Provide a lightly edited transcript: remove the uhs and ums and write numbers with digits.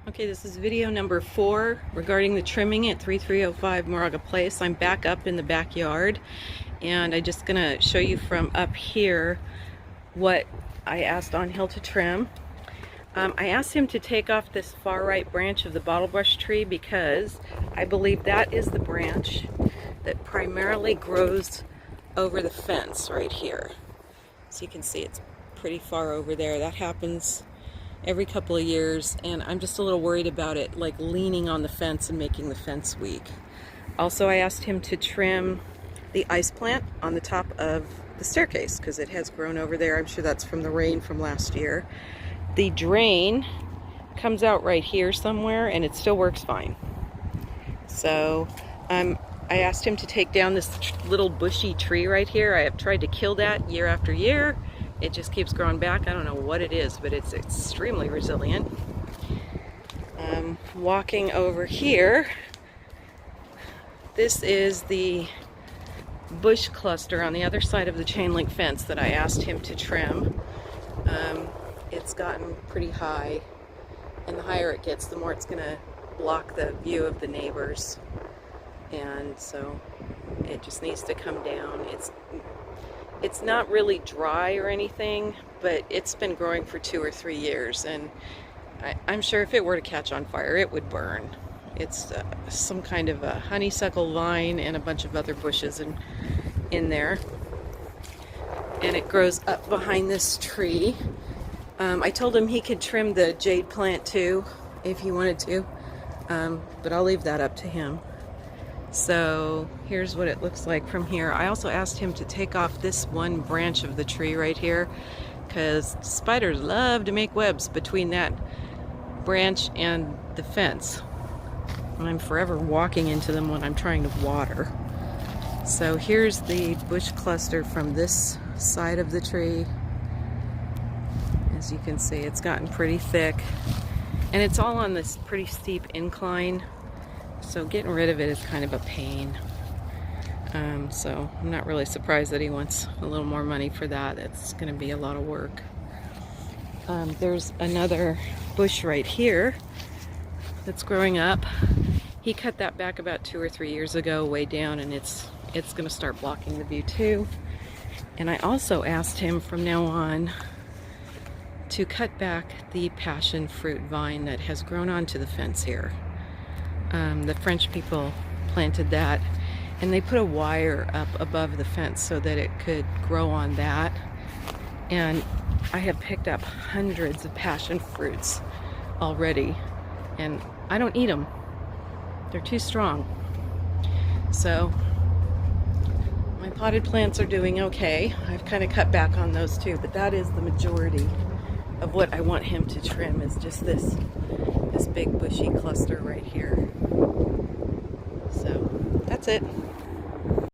Okay, this is video number 4 regarding the trimming at 3305 Moraga Place. I'm back up in the backyard and I'm just gonna show you from up here what I asked Angel to trim. I asked him to take off this far right branch of the bottlebrush tree because I believe that is the branch that primarily grows over the fence right here. So you can see it's pretty far over there. That happens every couple of years, and I'm just a little worried about it like leaning on the fence and making the fence weak. Also, I asked him to trim the ice plant on the top of the staircase because it has grown over there. I'm sure that's from the rain from last year. The drain comes out right here somewhere and it still works fine. So I asked him to take down this little bushy tree right here. I have tried to kill that year after year. It just keeps growing back. I don't know what it is, but it's extremely resilient. Walking over here, this is the bush cluster on the other side of the chain link fence that I asked him to trim. It's gotten pretty high, and the higher it gets, the more it's gonna block the view of the neighbors, and so it just needs to come down. It's not really dry or anything, but it's been growing for 2 or 3 years, and I'm sure if it were to catch on fire, it would burn. It's some kind of a honeysuckle vine and a bunch of other bushes in there, and it grows up behind this tree. I told him he could trim the jade plant too if he wanted to, but I'll leave that up to him. So here's what it looks like from here. I also asked him to take off this one branch of the tree right here because spiders love to make webs between that branch and the fence. And I'm forever walking into them when I'm trying to water. So here's the bush cluster from this side of the tree. As you can see, it's gotten pretty thick, and it's all on this pretty steep incline. So getting rid of it is kind of a pain. So I'm not really surprised that he wants a little more money for that. It's going to be a lot of work. There's another bush right here that's growing up. He cut that back about 2 or 3 years ago, way down, and it's going to start blocking the view too. And I also asked him from now on to cut back the passion fruit vine that has grown onto the fence here. The French people planted that, and they put a wire up above the fence so that it could grow on that. And I have picked up hundreds of passion fruits already, and I don't eat them. They're too strong. So my potted plants are doing okay. I've kind of cut back on those too, but that is the majority of what I want him to trim, is just this big bushy cluster right here. So that's it.